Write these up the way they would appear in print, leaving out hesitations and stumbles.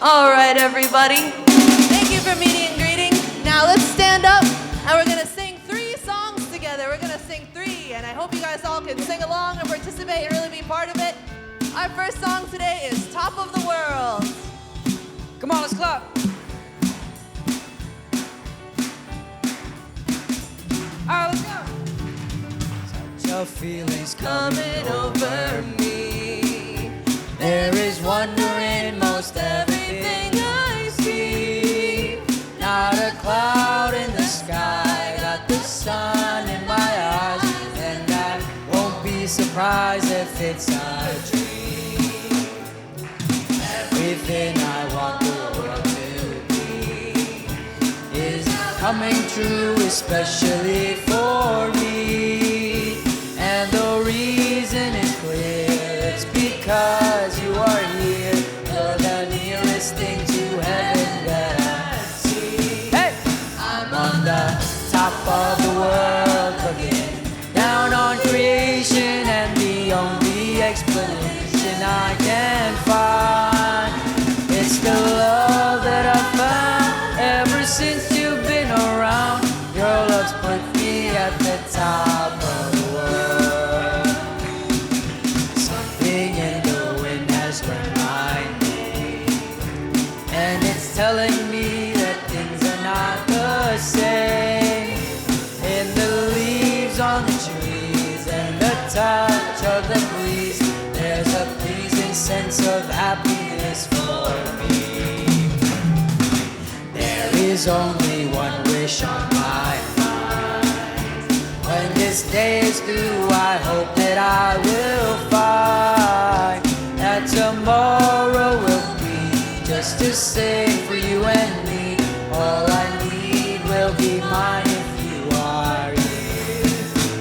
All right, everybody. Thank you for meeting and greeting. Now let's stand up, and we're gonna sing 3 songs together. We're gonna sing 3, and I hope you guys all can sing along and participate and really be part of it. Our first song today is Top of the World. Come on, let's clap. All right, let's go. Such a feeling's coming over me. There is wonder in most everything I see. Not a cloud in the sky, got the sun in my eyes, and I won't be surprised if it's a dream. Everything I want the world to be is coming true, especially for me. And the reason is clear, it's because you are here. You're the nearest thing to heaven that I see. Hey! I'm on the top of the world, looking down on creation, and the only explanation I can find, it's the love that I found ever since you've been around. Your love's put me at the top of the world. Something in the wind has reminded me, and it's telling me that things are not the same. In the leaves on the trees and the touch of the breeze, there's a pleasing sense of happiness for me. There is only one wish on my mind. When this day is through, I hope that I will find that tomorrow will be just the same for you and me. All I need will be mine if you are here.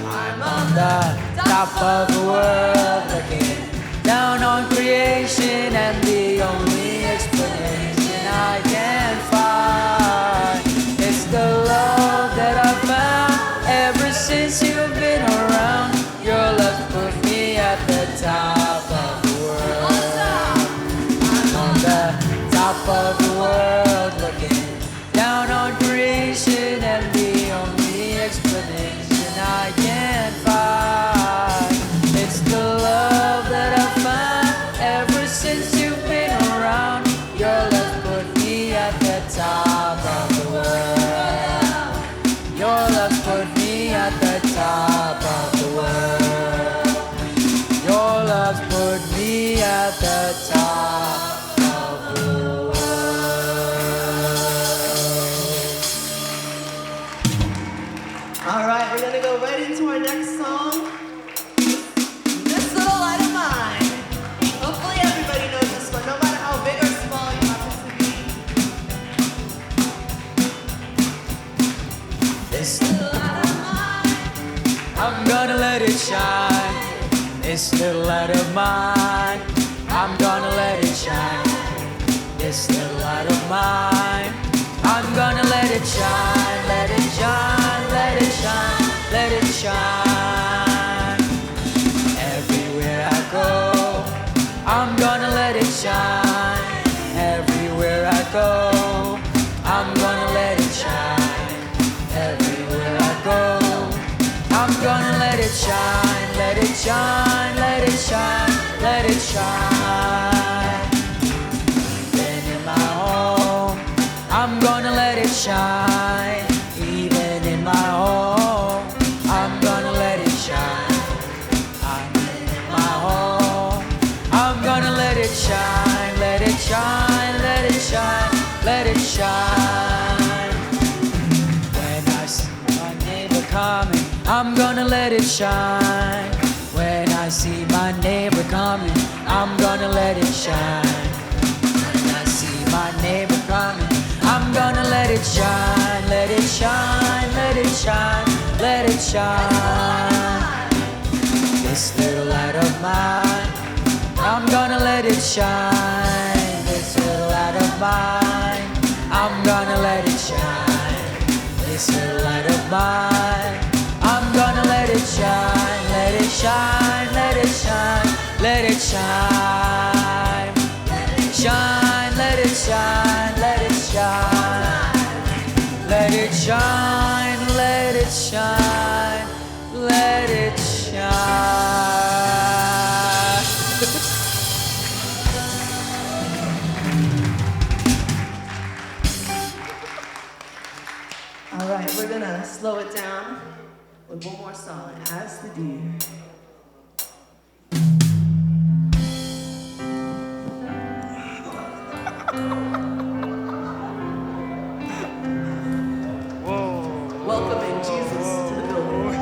I'm on the top of the world, looking down on creation, and the only explanation I can find, it's the love that I found ever since you've been around. Your love put me at the top of the world. I'm on the top of the world, looking down on creation, and the only explanation I can find, it's the love that I found ever since you've been around. Your love put me at the top of the world. Your love put me at the top of the world. Your love put me at the top of the world. All right, we're gonna go right into our next song. This Little Light of Mine. Hopefully everybody knows this one, no matter how big or small you happen to be. This little light of mine, I'm gonna let it shine. This little light of mine, I'm gonna let it shine. This little light of mine, I'm gonna let it shine, let it shine, let it shine, let it shine. Everywhere I go, I'm gonna let it shine. Everywhere I go, I'm gonna let it shine. Everywhere I go, I'm gonna let it shine, let it shine, let it shine, let it shine. Even in my home, I'm gonna let it shine. Even in my home, I'm gonna let it shine. I'm in my home, I'm gonna let it shine, let it shine, let it shine, let it shine. When I see my neighbor coming, I'm gonna let it shine. When I see my neighbor coming, I'm gonna let it shine. When I see my neighbor coming, I'm gonna let it shine, let it shine, let it shine, let it shine. This little light of mine, I'm gonna let it shine. This little light of mine, I'm gonna let it shine. This little light of mine, I'm gonna let it shine, let it shine, let it shine, let it shine. with one more song, As the Deer. Welcoming Jesus to the building.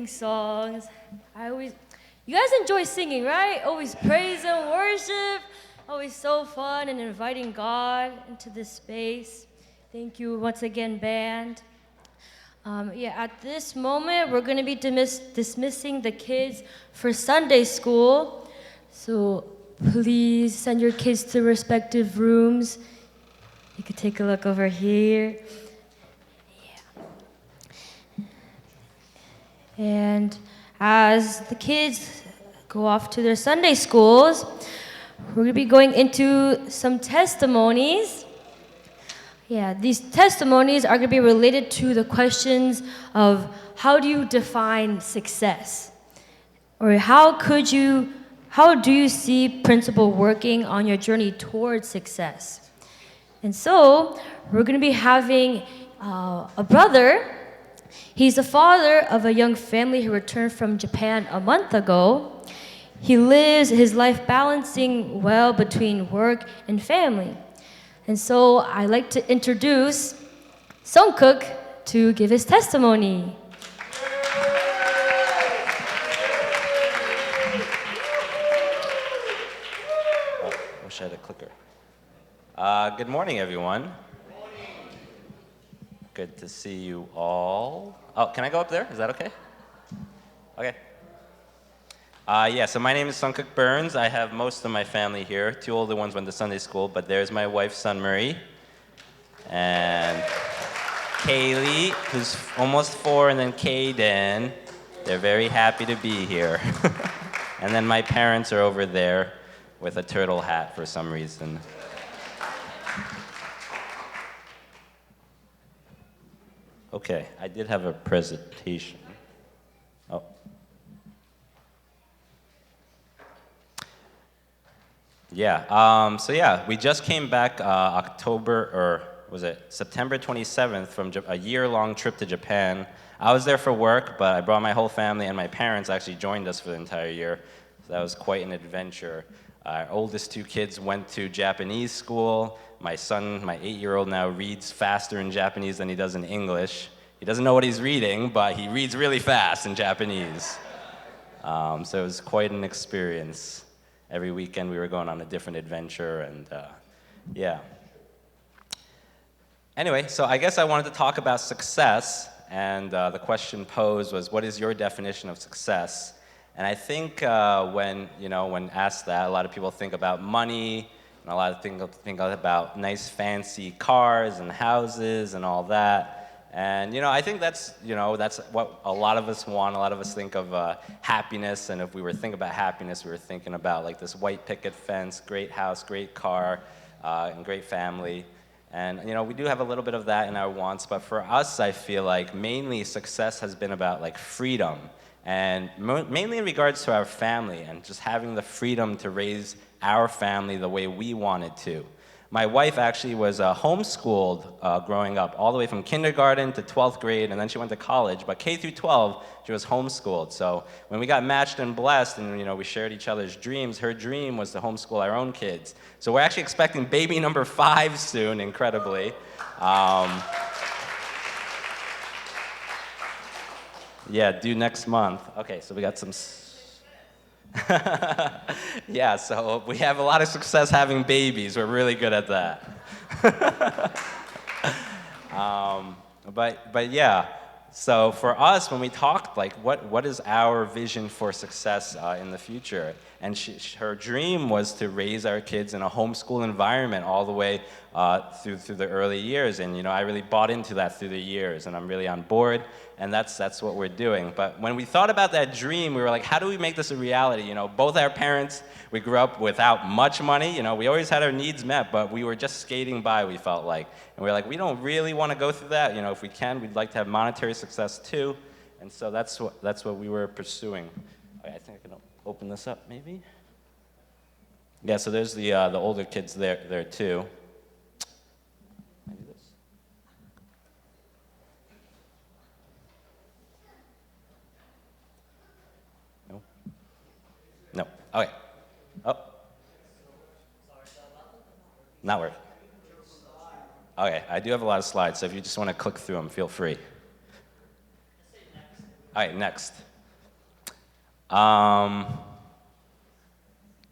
Songs. You guys enjoy singing, right? Always praise and worship. Always so fun and inviting God into this space. Thank you once again, band. At this moment, we're going to be dismissing the kids for Sunday school. So please send your kids to respective rooms. You can take a look over here. And as the kids go off to their Sunday schools, we're going to be going into some testimonies. These testimonies are going to be related to the questions of how do you define success? Or how do you see principle working on your journey towards success? And so we're going to be having a brother He's the father of a young family who returned from Japan a month ago. He lives his life balancing well between work and family. And so I'd like to introduce Sungkook to give his testimony. Oh, wish I had a clicker. Good morning, everyone. Good to see you all. Oh, can I go up there? Is that okay? Okay. Yeah, so my name is Sungkook Burns. I have most of my family here. 2 older ones went to Sunday school, but there's my wife, Sun Marie, and Kaylee, who's almost 4, and then Kayden. They're very happy to be here. And then my parents are over there with a turtle hat for some reason. Okay, I did have a presentation. Oh. Yeah, we just came back September 27th from a year-long trip to Japan. I was there for work, but I brought my whole family, and my parents actually joined us for the entire year. So that was quite an adventure. Our oldest 2 kids went to Japanese school. My son, my 8-year-old now, reads faster in Japanese than he does in English. He doesn't know what he's reading, but he reads really fast in Japanese. So it was quite an experience. Every weekend we were going on a different adventure, and yeah. Anyway, so I guess I wanted to talk about success, and the question posed was, what is your definition of success? And I think when asked that, a lot of people think about money, and a lot of people think about nice fancy cars and houses and all that. And I think that's what a lot of us want. A lot of us think of happiness, and if we were thinking about happiness, we were thinking about like this white picket fence, great house, great car, and great family. And we do have a little bit of that in our wants, but for us, I feel like mainly success has been about like freedom, and mainly in regards to our family and just having the freedom to raise our family the way we wanted to. My wife actually was homeschooled growing up, all the way from kindergarten to 12th grade, and then she went to college. But K through 12, she was homeschooled. So when we got matched and blessed, and we shared each other's dreams, her dream was to homeschool our own kids. So we're actually expecting baby number 5 soon, incredibly. Yeah, due next month. Okay, so we got some. Yeah, so we have a lot of success having babies. We're really good at that. But yeah, so for us, when we talked, like, what is our vision for success in the future? And her dream was to raise our kids in a homeschool environment all the way through the early years. And I really bought into that through the years, and I'm really on board. And that's what we're doing. But when we thought about that dream, we were like, how do we make this a reality? Both our parents, we grew up without much money. We always had our needs met, but we were just skating by, we felt like. And we were like, we don't really want to go through that. If we can, we'd like to have monetary success too. And so that's what we were pursuing. Okay, I think I can open this up, maybe? Yeah, so there's the older kids there too. No. Okay. Oh. Not working. Okay, I do have a lot of slides, so if you just want to click through them, feel free. All right, next.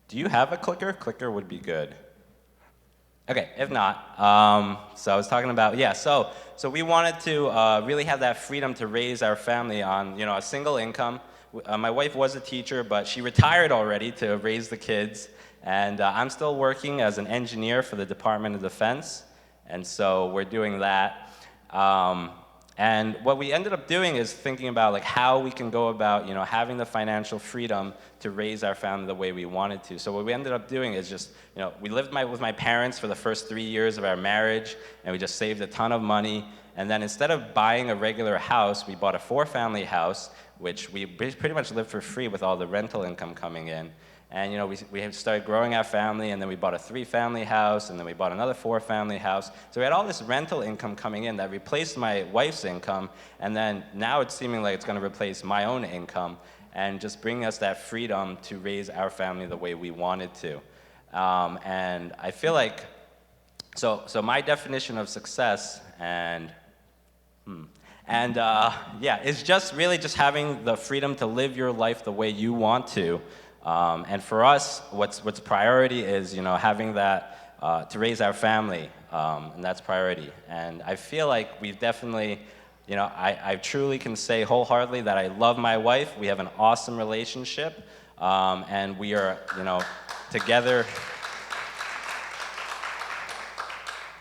Do you have a clicker? Clicker would be good. Okay, if not, so I was talking about, yeah, so we wanted to really have that freedom to raise our family on, a single income. My wife was a teacher, but she retired already to raise the kids, and I'm still working as an engineer for the Department of Defense, and so we're doing that. And what we ended up doing is thinking about like how we can go about, having the financial freedom to raise our family the way we wanted to. So what we ended up doing is just, we lived with my parents for the first 3 years of our marriage, and we just saved a ton of money. And then instead of buying a regular house, we bought a 4-family house, which we pretty much lived for free with all the rental income coming in. And we have started growing our family, and then we bought a 3-family house, and then we bought another 4-family house. So we had all this rental income coming in that replaced my wife's income, and then now it's seeming like it's going to replace my own income, and just bring us that freedom to raise our family the way we wanted to. And I feel like, so my definition of success it's just really just having the freedom to live your life the way you want to. And for us, what's priority is, having that to raise our family, and that's priority. And I feel like we've definitely, I truly can say wholeheartedly that I love my wife. We have an awesome relationship, and we are, together.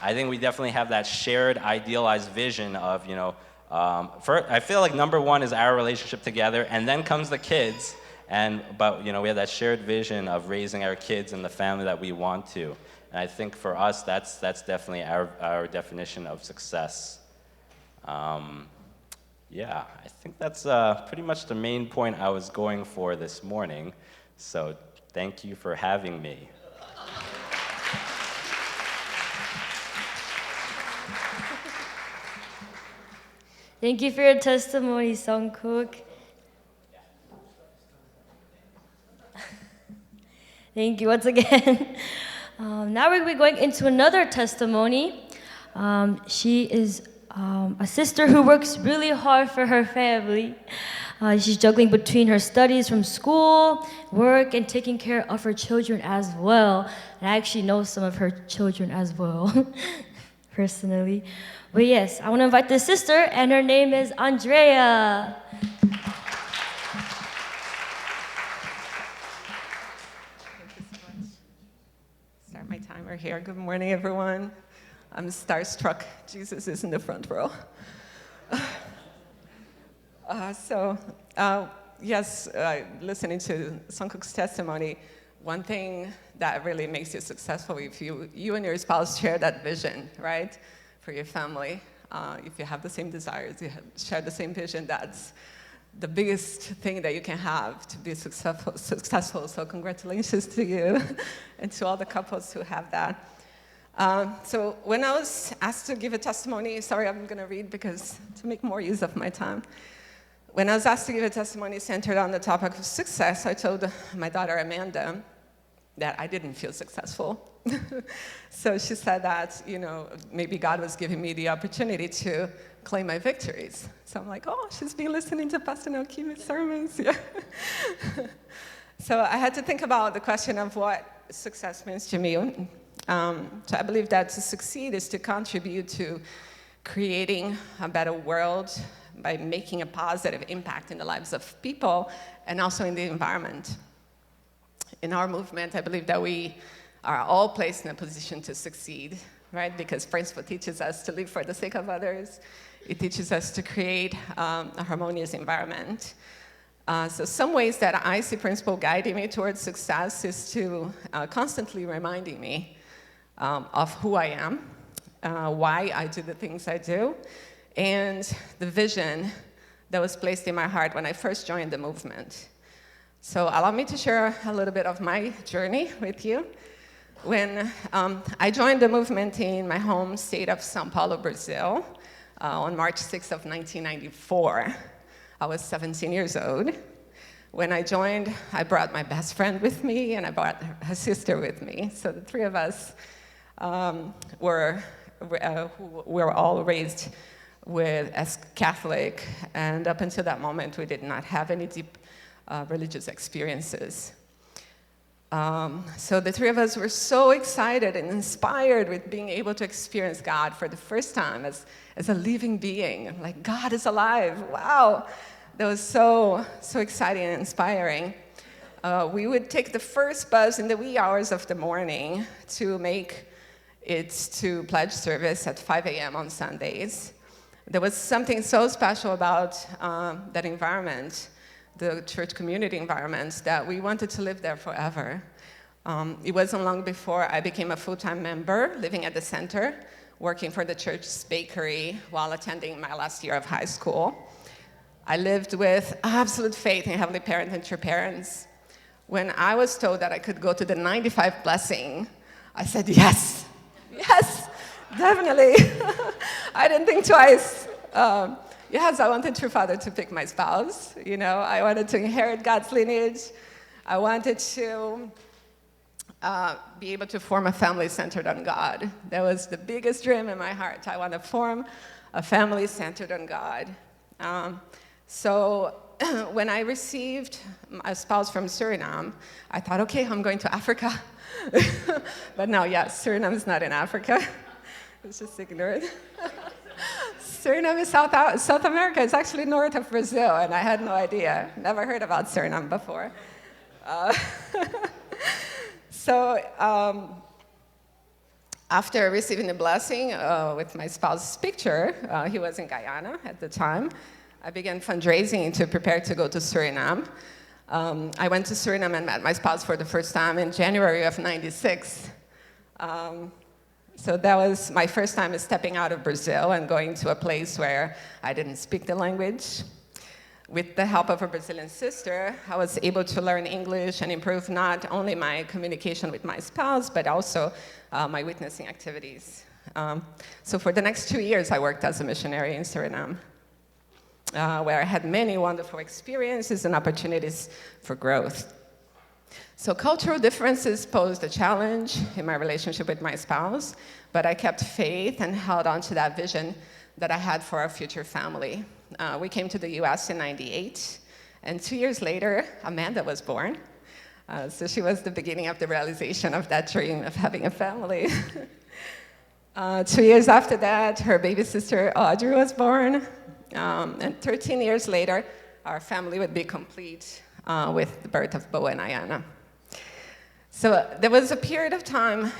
I think we definitely have that shared, idealized vision of, I feel like number one is our relationship together, and then comes the kids. But we have that shared vision of raising our kids in the family that we want to. And I think for us, that's definitely our definition of success. I think that's pretty much the main point I was going for this morning. So thank you for having me. Thank you for your testimony, Sungkook. Thank you once again. Now we're going into another testimony. She is a sister who works really hard for her family. She's juggling between her studies from school, work, and taking care of her children as well. And I actually know some of her children as well, personally. But yes, I want to invite this sister, and her name is Andrea. Start my timer here. Good morning, everyone. I'm starstruck. Jesus is in the front row. Listening to Sungkook's testimony, one thing that really makes you successful if you and your spouse share that vision, right, for your family. If you have the same desires, you share the same vision, that's the biggest thing that you can have to be successful. So congratulations to you and to all the couples who have that. So when I was asked to give a testimony, sorry, I'm going to read because to make more use of my time. When I was asked to give a testimony centered on the topic of success, I told my daughter Amanda that I didn't feel successful. So she said that, maybe God was giving me the opportunity to claim my victories. So I'm like, oh, she's been listening to Pastor Naokimi's sermons. Yeah. So I had to think about the question of what success means to me. So I believe that to succeed is to contribute to creating a better world by making a positive impact in the lives of people and also in the environment. In our movement, I believe that we are all placed in a position to succeed, right? Because principle teaches us to live for the sake of others. It teaches us to create a harmonious environment. So some ways that I see principle guiding me towards success is to constantly reminding me of who I am, why I do the things I do, and the vision that was placed in my heart when I first joined the movement. So allow me to share a little bit of my journey with you. When I joined the movement in my home state of São Paulo, Brazil, on March 6th of 1994, I was 17 years old. When I joined, I brought my best friend with me, and I brought her sister with me. So the three of us were all raised as Catholic, and up until that moment, we did not have any deep religious experiences. So the three of us were so excited and inspired with being able to experience God for the first time as a living being. Like, God is alive, wow. That was so exciting and inspiring. We would take the first bus in the wee hours of the morning to make it to pledge service at 5 a.m. on Sundays. There was something so special about that environment, the church community environment, that we wanted to live there forever. It wasn't long before I became a full-time member, living at the center, working for the church's bakery while attending my last year of high school. I lived with absolute faith in Heavenly Parents and True Parents. When I was told that I could go to the 95 blessing, I said, yes, yes, definitely. I didn't think twice. Yes, I wanted True Father to pick my spouse. You know, I wanted to inherit God's lineage. I wanted to be able to form a family centered on God. That was the biggest dream in my heart. I want to form a family centered on God. So when I received a spouse from Suriname, I thought, okay, I'm going to Africa. But no, yes, Suriname is not in Africa. It's just ignored. Suriname is South America. It's actually north of Brazil, and I had no idea. Never heard about Suriname before. So after receiving the blessing with my spouse's picture, he was in Guyana at the time, I began fundraising to prepare to go to Suriname. I went to Suriname and met my spouse for the first time in January of '96. So that was my first time stepping out of Brazil and going to a place where I didn't speak the language. With the help of a Brazilian sister, I was able to learn English and improve not only my communication with my spouse, but also my witnessing activities. So for the next 2 years, I worked as a missionary in Suriname, where I had many wonderful experiences and opportunities for growth. So cultural differences posed a challenge in my relationship with my spouse, but I kept faith and held on to that vision that I had for our future family. We came to the US in '98, and 2 years later, Amanda was born. So she was the beginning of the realization of that dream of having a family. 2 years after that, her baby sister Audrey was born, and 13 years later, our family would be complete with the birth of Bo and Ayana. So there was a period of time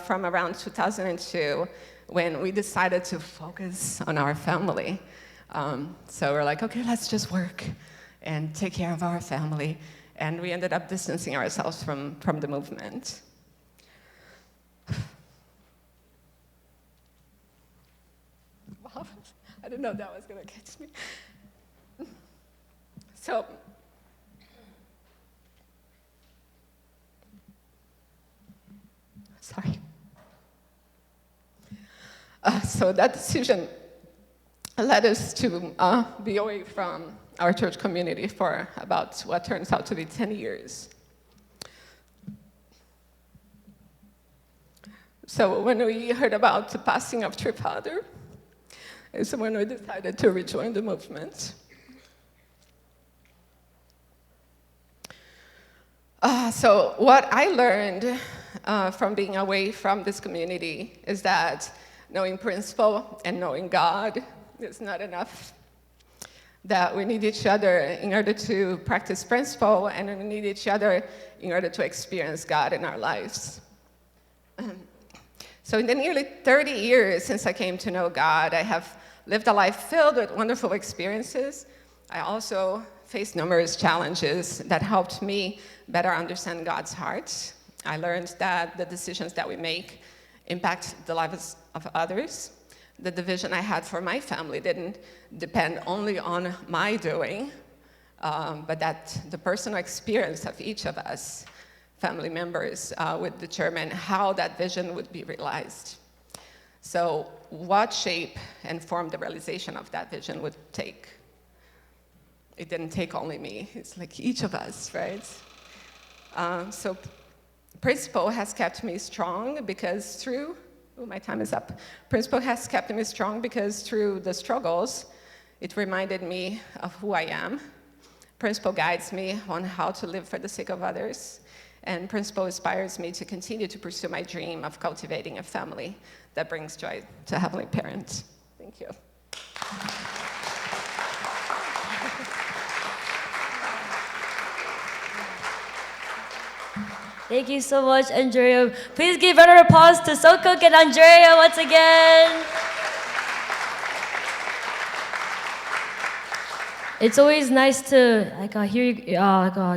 from around 2002 when we decided to focus on our family. So we're like, okay, let's just work and take care of our family. And we ended up distancing ourselves from the movement. Wow, I didn't know that was going to catch me. So, sorry. So that decision led us to be away from our church community for about what turns out to be 10 years. So when we heard about the passing of True Father, is when we decided to rejoin the movement. So what I learned from being away from this community is that knowing principle and knowing God is not enough. That we need each other in order to practice principle, and we need each other in order to experience God in our lives. So in the nearly 30 years since I came to know God, I have lived a life filled with wonderful experiences. I also faced numerous challenges that helped me better understand God's heart. I learned that the decisions that we make impact the lives of others. That the vision I had for my family didn't depend only on my doing, but that the personal experience of each of us, family members, would determine how that vision would be realized. So what shape and form the realization of that vision would take? It didn't take only me, it's like each of us, right? So principle has kept me strong because through, my time is up. Principle has kept me strong because through the struggles, it reminded me of who I am. Principle guides me on how to live for the sake of others. And principle inspires me to continue to pursue my dream of cultivating a family that brings joy to Heavenly Parents. Thank you. Thank you so much, Andrea. Please give a round of applause to Sokuk and Andrea once again. It's always nice to hear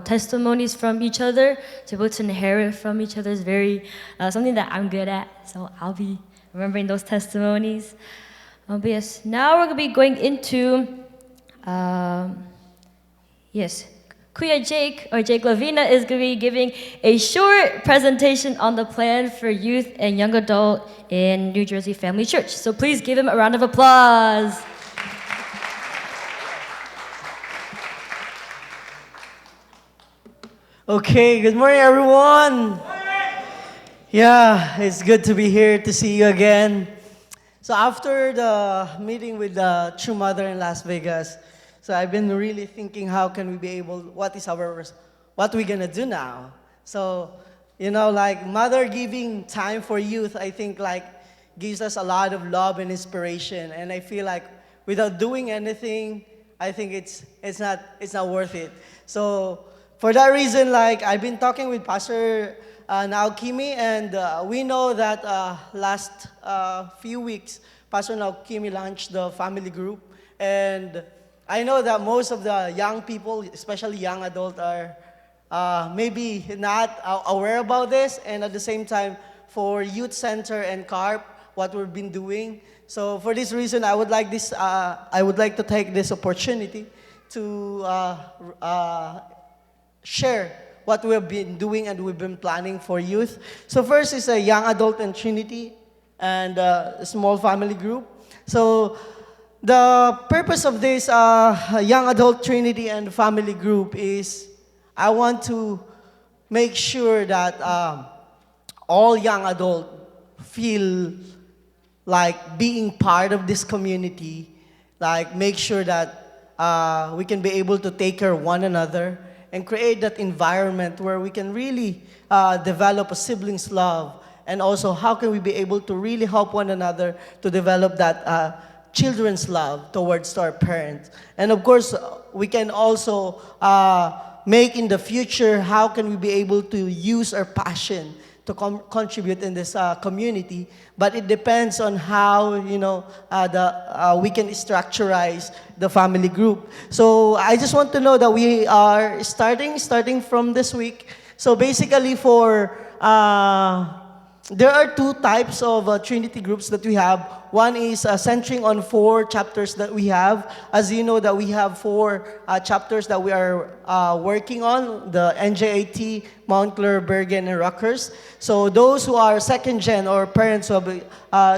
testimonies from each other, to be able to inherit from each other is very something that I'm good at. So I'll be remembering those testimonies. But yes, now we're gonna be going into Kuya Jake, or Jake Lavina, is going to be giving a short presentation on the plan for youth and young adult in New Jersey Family Church. So please give him a round of applause. Okay, good morning, everyone. Yeah, it's good to be here to see you again. So after the meeting with the True Mother in Las Vegas, so I've been really thinking, how can we be able, what we gonna do now? So, like mother giving time for youth, I think like gives us a lot of love and inspiration. And I feel like without doing anything, I think it's not worth it. So for that reason, like I've been talking with Pastor Naokimi, and we know that last few weeks, Pastor Naokimi launched the family group, and I know that most of the young people, especially young adults, are maybe not aware about this, and at the same time, for Youth Center and CARP, what we've been doing. So for this reason, I would like to take this opportunity to share what we have been doing and we've been planning for youth. So first is a young adult and Trinity and a small family group. So the purpose of this young adult Trinity and family group is I want to make sure that all young adults feel like being part of this community, like make sure that we can be able to take care of one another and create that environment where we can really develop a siblings love, and also how can we be able to really help one another to develop that children's love towards our parents. And of course, we can also make in the future, how can we be able to use our passion to contribute in this community. But it depends on how, we can structurize the family group. So I just want to know that we are starting from this week. So basically there are two types of Trinity groups that we have. One is centering on 4 chapters that we have. As you know, that we have 4 chapters that we are working on, the NJAT, Montclair, Bergen, and Rutgers. So those who are second gen or parents of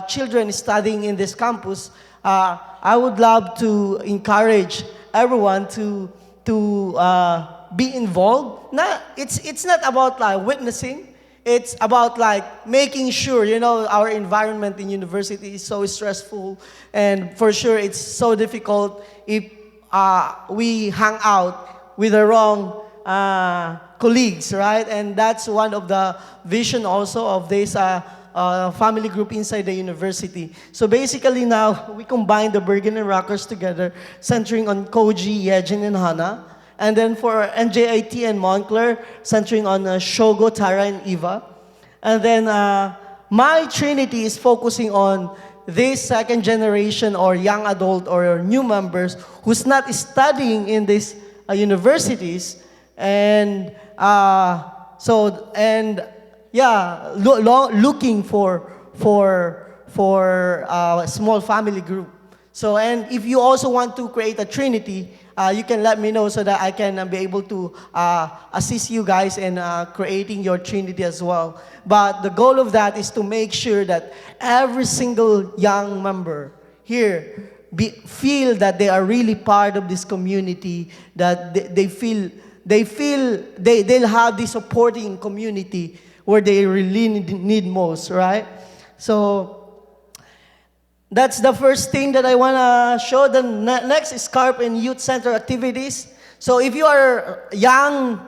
children studying in this campus, I would love to encourage everyone to be involved. It's not about like witnessing. It's about like making sure, our environment in university is so stressful, and for sure it's so difficult if we hang out with the wrong colleagues, right? And that's one of the vision also of this family group inside the university. So basically now, we combine the Bergen and Rutgers together, centering on Koji, Yejin, and Hana. And then for NJIT and Montclair, centering on Shogo, Tara, and Eva. And then my Trinity is focusing on this second generation or young adult or new members who's not studying in these universities. And looking for a small family group. So, and if you also want to create a Trinity, you can let me know so that I can be able to assist you guys in creating your Trinity as well. But the goal of that is to make sure that every single young member here feel that they are really part of this community, that they'll have this supporting community where they really need most, right? So that's the first thing that I want to show. The next is CARP and Youth Center activities. So if you are a young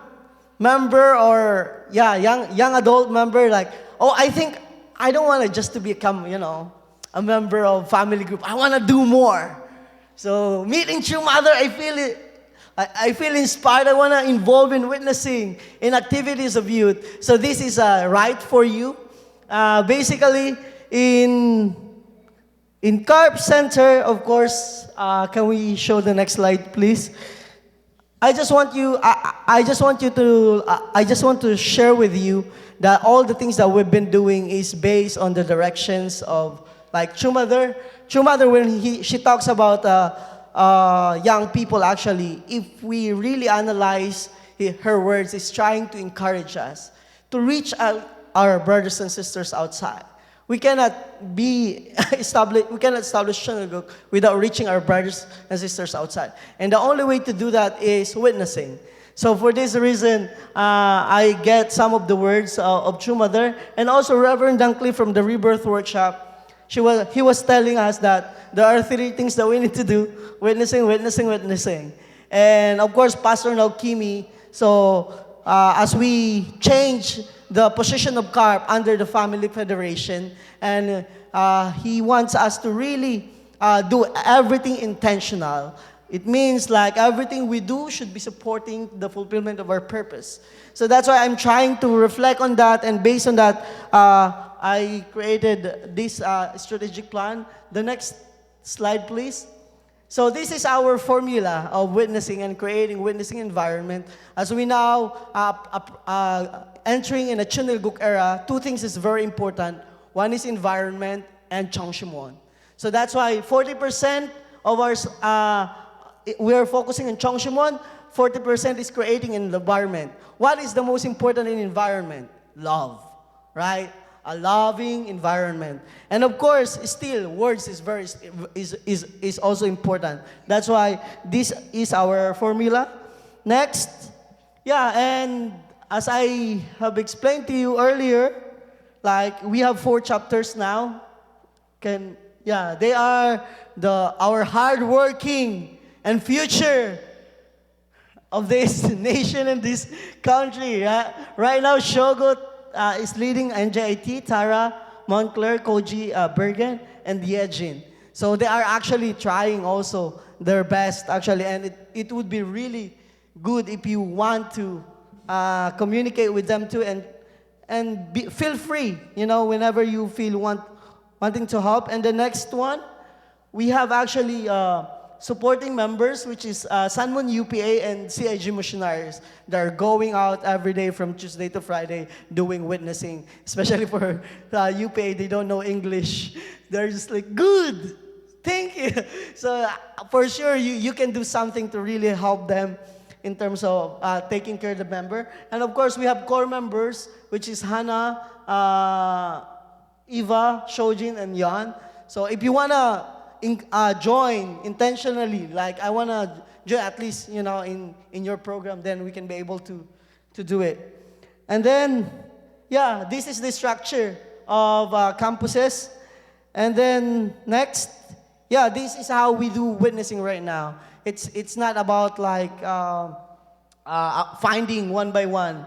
member or young adult member, like, I think I don't want to just to become, a member of family group. I want to do more. So meeting True Mother, I feel inspired. I want to involve in witnessing, in activities of youth. So this is right for you. Basically, in CARP Center, of course, can we show the next slide, please? I just want to share with you that all the things that we've been doing is based on the directions of like True Mother. True Mother, when she talks about young people actually, if we really analyze her words, is trying to encourage us to reach out our brothers and sisters outside. We cannot be we cannot establish synagogue without reaching our brothers and sisters outside. And the only way to do that is witnessing. So for this reason, I get some of the words of True Mother, and also Reverend Dunkley from the Rebirth Workshop. He was telling us that there are three things that we need to do: witnessing, witnessing, witnessing. And of course, Pastor Naukimi. So as we change the position of CARP under the Family Federation, and he wants us to really do everything intentional. It means like everything we do should be supporting the fulfillment of our purpose. So that's why I'm trying to reflect on that, and based on that, I created this strategic plan. The next slide, please. So this is our formula of witnessing and creating witnessing environment. As we now entering in a Chunilguk era, two things is very important. One is environment and Chongshimon. So that's why 40% of our we are focusing on Chongshimon, 40% is creating an environment. What is the most important in environment? Love, right? A loving environment. And of course, still, words is also important. That's why this is our formula. Next. Yeah, and as I have explained to you earlier, like we have 4 chapters now. They are our hardworking and future of this nation and this country. Right now, Shogot is leading NJIT, Tara, Montclair, Koji, Bergen, and Yejin. So they are actually trying also their best, actually, and it would be really good if you want to communicate with them too, and feel free, whenever you feel wanting to help. And the next one, we have actually supporting members, which is Sanmon UPA and CIG missionaries. They're going out every day from Tuesday to Friday doing witnessing, especially for UPA. They don't know English. They're just like, good, thank you. So for sure, you can do something to really help them in terms of taking care of the member. And of course, we have core members, which is Hannah, Eva, Shojin, and Yan. So if you want to join intentionally, like I want to join at least, in your program, then we can be able to do it. And then, this is the structure of campuses. And then next, this is how we do witnessing right now. It's not about like finding one by one,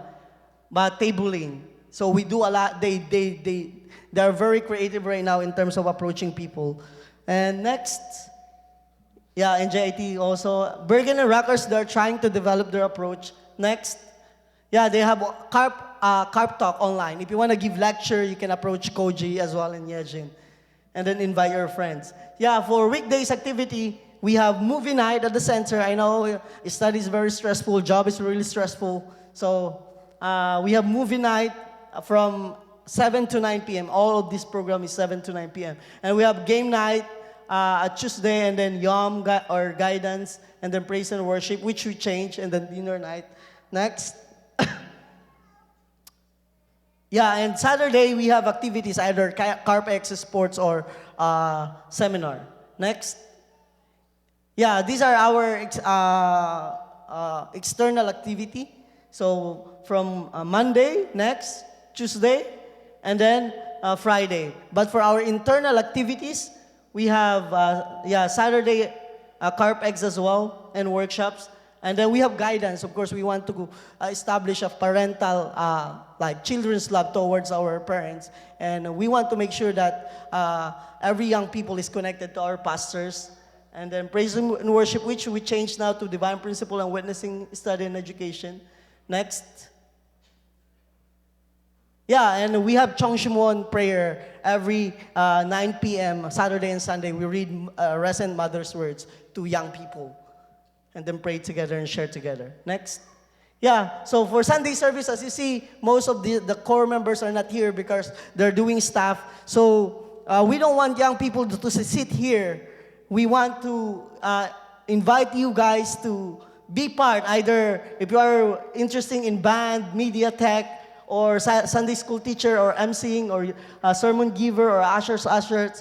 but tabling. So we do a lot. They're very creative right now in terms of approaching people. And next, NJIT also. Bergen and Rockers, they're trying to develop their approach. Next, they have Carp Talk online. If you want to give lecture, you can approach Koji as well in Yejin. And then invite your friends. For weekdays activity, we have movie night at the center. I know study is very stressful, job is really stressful. So we have movie night from 7 to 9 p.m. All of this program is 7 to 9 p.m. And we have game night at Tuesday, and then YOM or guidance, and then praise and worship, which we change, and then dinner night. Next. And Saturday we have activities, either Carp X Sports or seminar. Next. These are our external activity. So from Monday, next, Tuesday, and then Friday. But for our internal activities, we have Saturday Carp X as well, and workshops. And then we have guidance. Of course, we want to establish a parental, like children's love towards our parents. And we want to make sure that every young people is connected to our pastors. And then praise and worship, which we changed now to divine principle and witnessing, study, and education. Next. And we have Chongshimon prayer every 9 p.m. Saturday and Sunday. We read Recent Mother's Words to young people, and then pray together and share together. Next. So for Sunday service, as you see, most of the core members are not here because they're doing stuff. So we don't want young people to sit here. We want to invite you guys to be part, either if you are interested in band, media tech, or Sunday school teacher, or emceeing, or sermon giver, or ushers,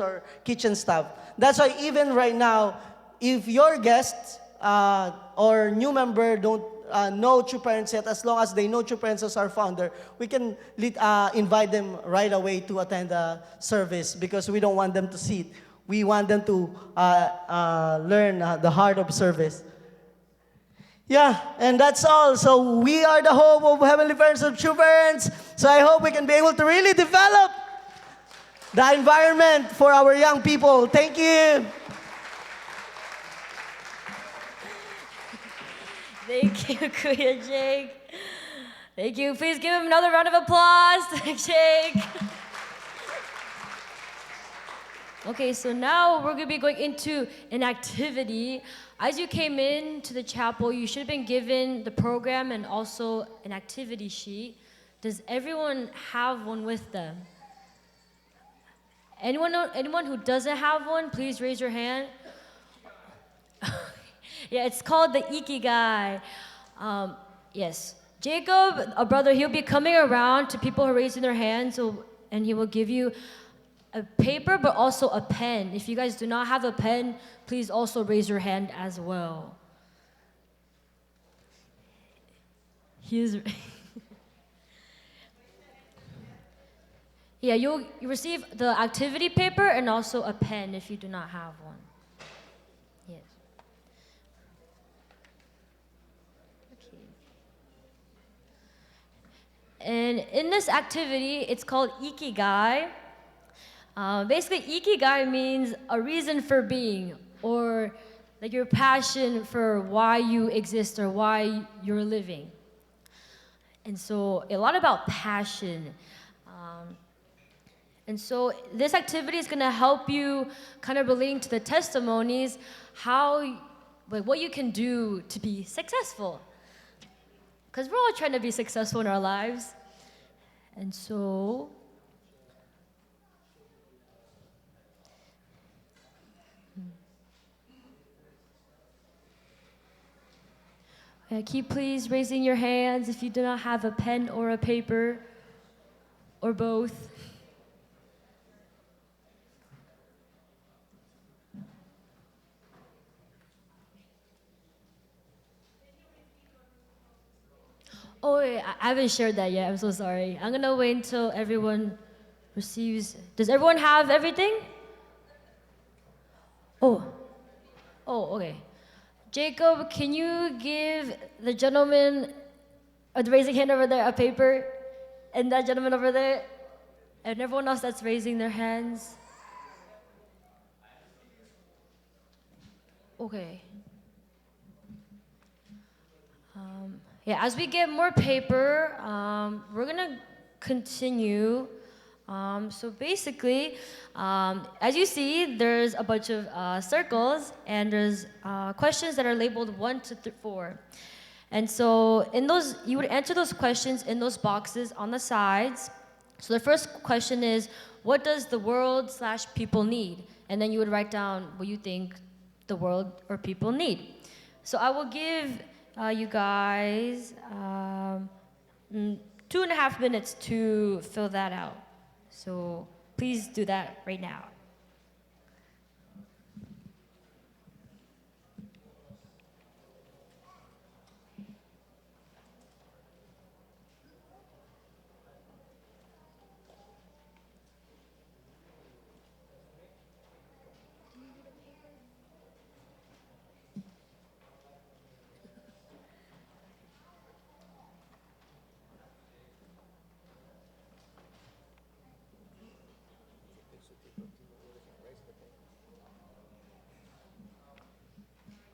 or kitchen staff. That's why even right now, if your guests or new member don't know True Parents yet, as long as they know True Parents as our founder, we can invite them right away to attend the service, because we don't want them to sit. We want them to learn the heart of service. Yeah, and that's all. So we are the hope of Heavenly Parents of True Parents. So I hope we can be able to really develop the environment for our young people. Thank you. Thank you, Kuya Jake. Thank you. Please give him another round of applause. Jake. Okay, so now we're going to be going into an activity. As you came in to the chapel, you should have been given the program and also an activity sheet. Does everyone have one with them? Anyone who doesn't have one, please raise your hand. Yeah, it's called the Ikigai. Yes. Jacob, a brother, he'll be coming around to people who are raising their hands, and he will give you a paper, but also a pen. If you guys do not have a pen, please also raise your hand as well. Yeah, you receive the activity paper and also a pen if you do not have one. Yes. Okay. And in this activity, it's called Ikigai. Basically, Ikigai means a reason for being, or like your passion for why you exist or why you're living. And so, a lot about passion. And so, this activity is going to help you kind of relating to the testimonies, what you can do to be successful. Because we're all trying to be successful in our lives. And so, keep please raising your hands if you do not have a pen or a paper, or both. Oh, wait, I haven't shared that yet. I'm so sorry. I'm gonna wait until everyone receives. Does everyone have everything? Oh, okay. Jacob, can you give the gentleman, the raising hand over there, a paper, and that gentleman over there, and everyone else that's raising their hands? Okay. Yeah, as we get more paper, we're gonna continue. So basically, as you see, there's a bunch of circles, and there's questions that are labeled 1 to 4. And so in those, you would answer those questions in those boxes on the sides. So the first question is, what does the world/people need? And then you would write down what you think the world or people need. So I will give you guys 2.5 minutes to fill that out. So please do that right now.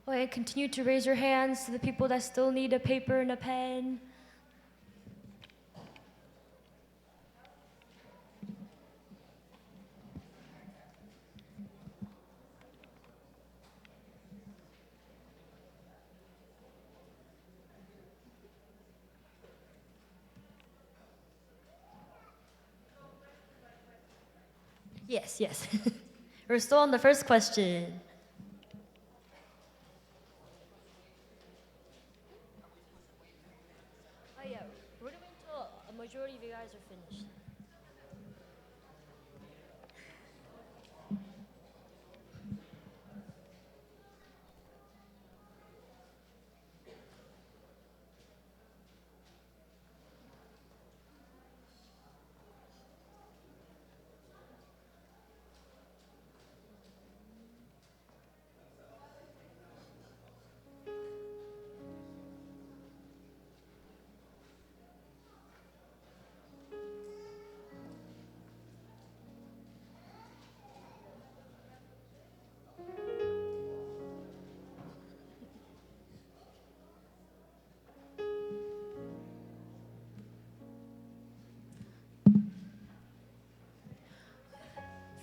Okay, continue to raise your hands to the people that still need a paper and a pen. Yes. We're still on the first question. finished.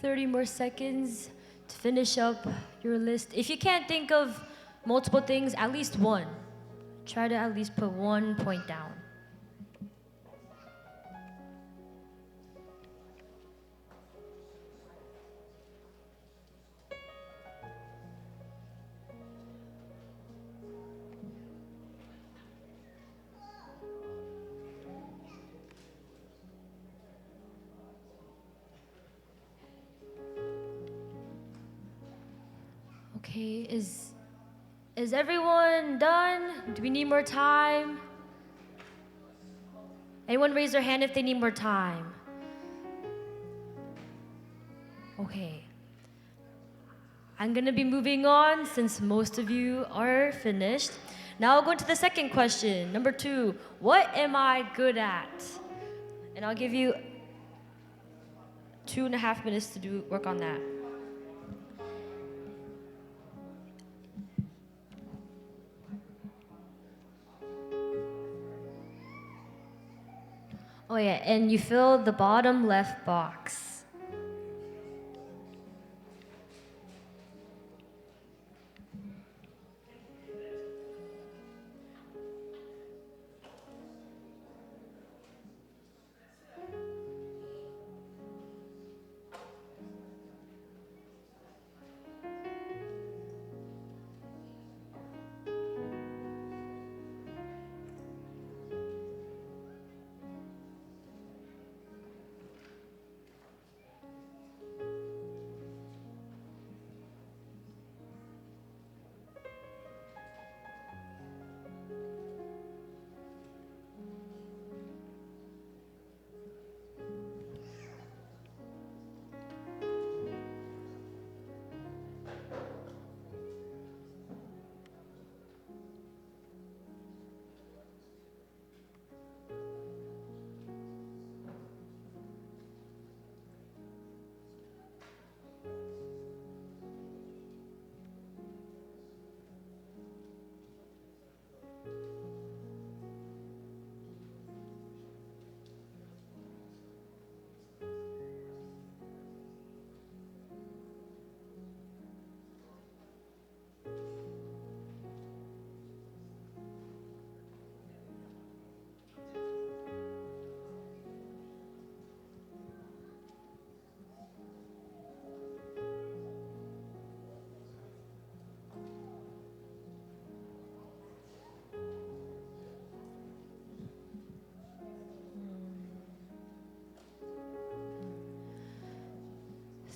30 more seconds to finish up your list. If you can't think of multiple things, at least one. Try to at least put 1 point down. Okay, is everyone done? Do we need more time? Anyone raise their hand if they need more time? Okay. I'm gonna be moving on since most of you are finished. Now I'll go into the second question. Number 2, what am I good at? And I'll give you 2.5 minutes to work on that. Oh yeah, and you fill the bottom left box. Hmm.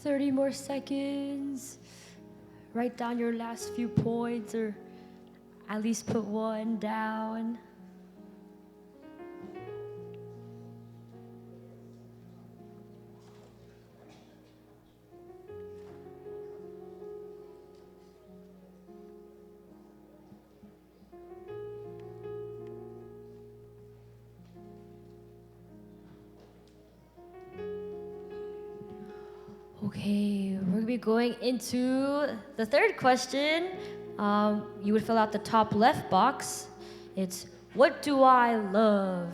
30 more seconds. Write down your last few points, or at least put 1 down. Okay, we're gonna be going into the third question. You would fill out the top left box. It's, what do I love?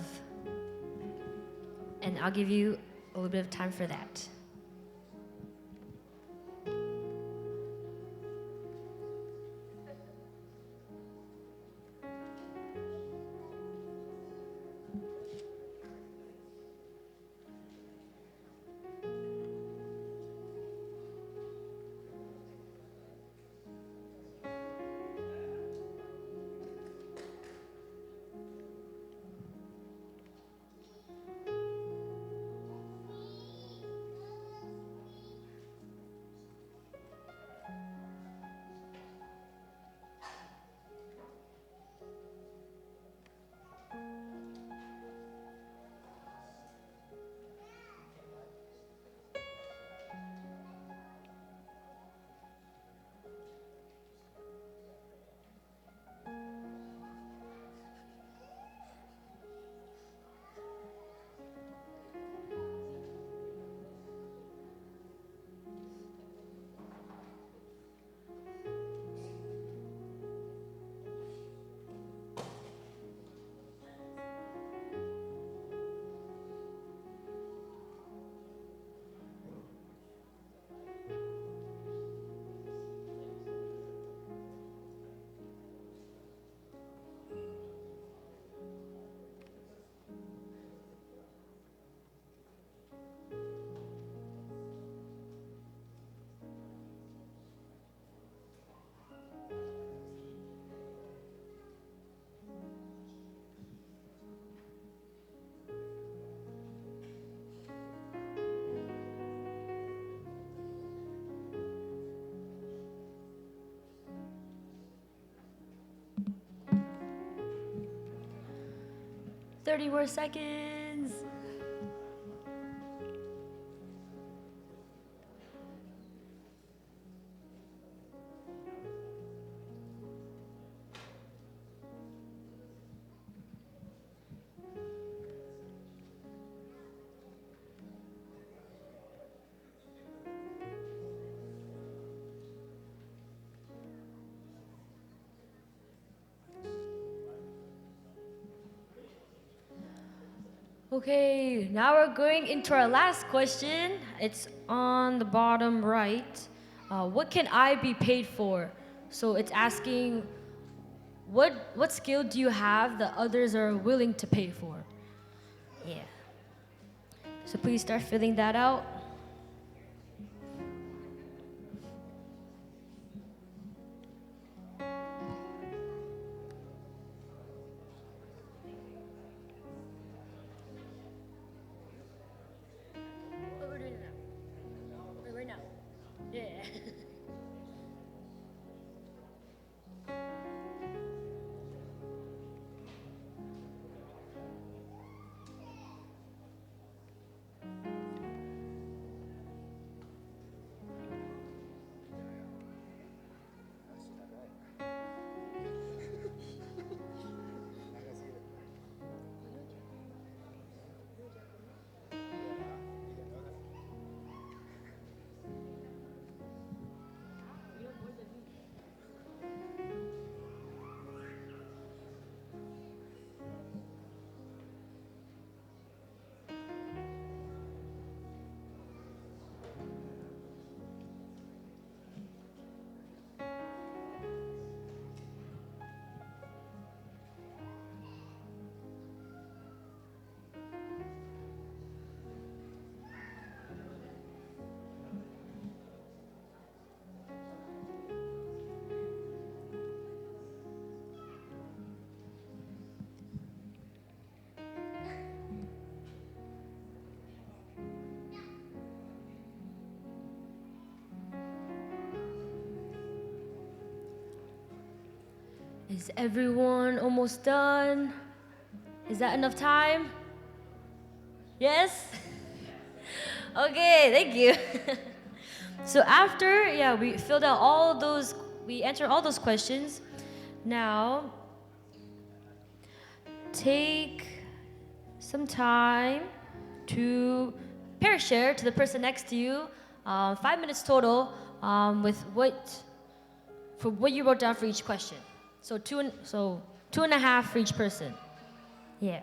And I'll give you a little bit of time for that. 30 more seconds. Okay, now we're going into our last question. It's on the bottom right. What can I be paid for? So it's asking, what skill do you have that others are willing to pay for? Yeah. So please start filling that out. What we're doing now? Right now. Yeah. Is everyone almost done? Is that enough time? Yes? Okay, thank you. So after, yeah, we filled out all those, we answered all those questions. Now, take some time to pair share to the person next to you, 5 minutes total, with what you wrote down for each question. So two and a half for each person. Yeah.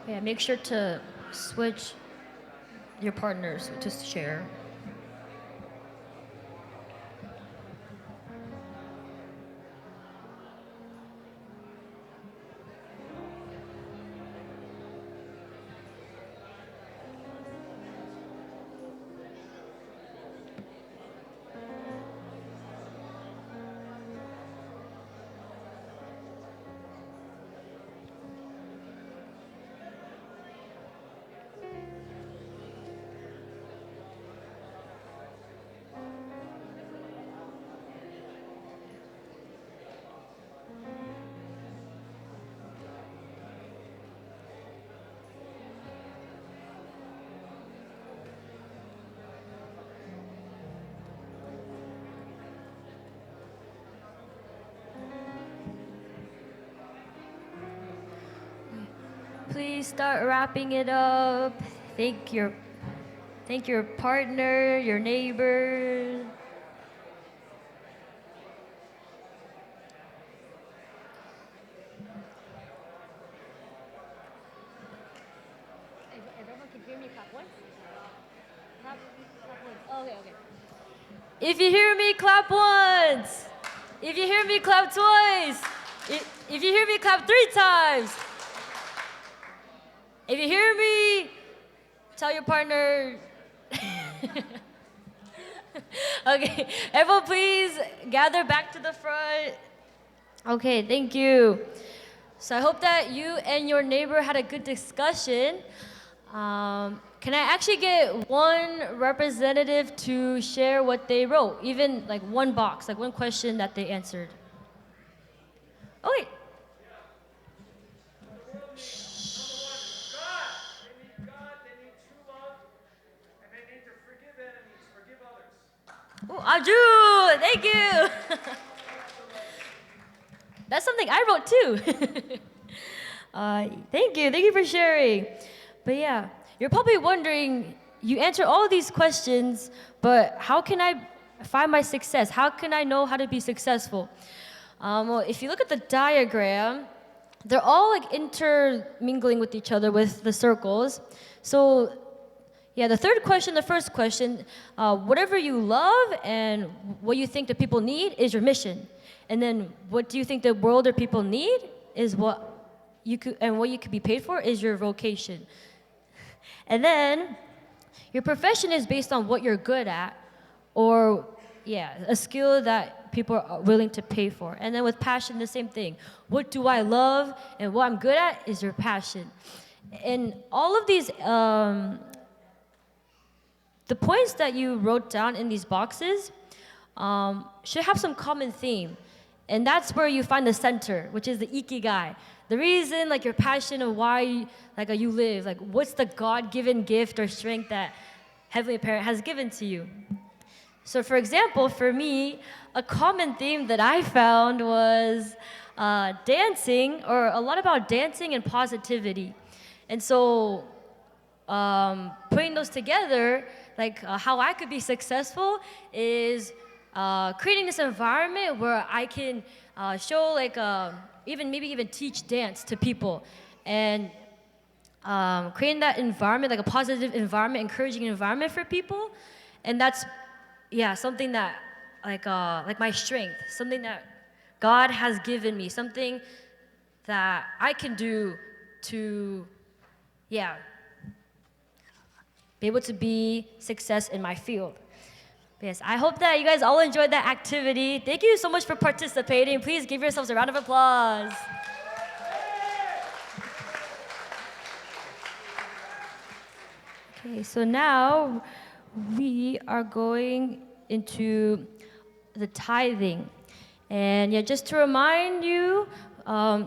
Yeah, make sure to switch your partners to share. Please start wrapping it up. Thank your thank your partner, your neighbor. Everyone can hear me clap once? Clap once. Okay, okay. If you hear me, clap once. If you hear me, clap twice. If you hear me, clap 3 times. If you hear me, tell your partner. Okay, everyone please gather back to the front. Okay, thank you. So I hope that you and your neighbor had a good discussion. Can I actually get one representative to share what they wrote? Even like one box, like one question that they answered. Oh wait. Oh, Aju, thank you. That's something I wrote too. Thank you for sharing. But yeah, you're probably wondering, you answer all these questions, but how can I find my success? How can I know how to be successful? Well, if you look at the diagram, they're all like intermingling with each other with the circles. So yeah, the third question, the first question, whatever you love and what you think that people need is your mission. And then what do you think the world or people need is what you could, and what you could be paid for is your vocation. And then your profession is based on what you're good at, or yeah, a skill that people are willing to pay for. And then with passion, the same thing. What do I love and what I'm good at is your passion. And all of these, the points that you wrote down in these boxes should have some common theme. And that's where you find the center, which is the Ikigai. The reason, like your passion of why you live, like what's the God-given gift or strength that Heavenly Parent has given to you. So for example, for me, a common theme that I found was dancing, or a lot about dancing and positivity. And so putting those together, like how I could be successful is creating this environment where I can show even teach dance to people, and creating that environment, like a positive environment, encouraging environment for people. And that's something that like my strength, something that God has given me, something that I can do to be able to be success in my field. Yes, I hope that you guys all enjoyed that activity. Thank you so much for participating. Please give yourselves a round of applause. Okay, so now we are going into the tithing. And just to remind you,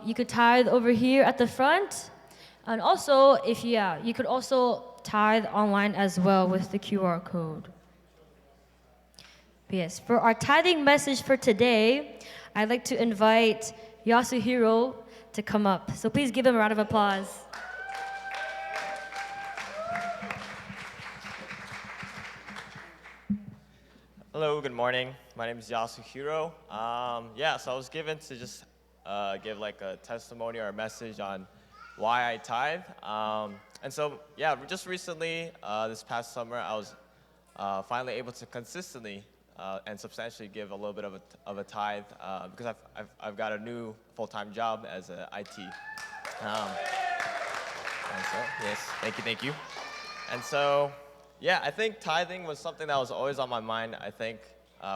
you could tithe over here at the front. And also, you could also tithe online as well with the QR code. Yes, for our tithing message for today, I'd like to invite Yasuhiro to come up. So please give him a round of applause. Hello, good morning. My name is Yasuhiro. So I was given to just give like a testimony or a message on why I tithe. And so, yeah, just recently, this past summer, I was finally able to consistently and substantially give a little bit of a tithe because I've got a new full-time job as an IT. And so, yes, thank you. And so, yeah, I think tithing was something that was always on my mind. I think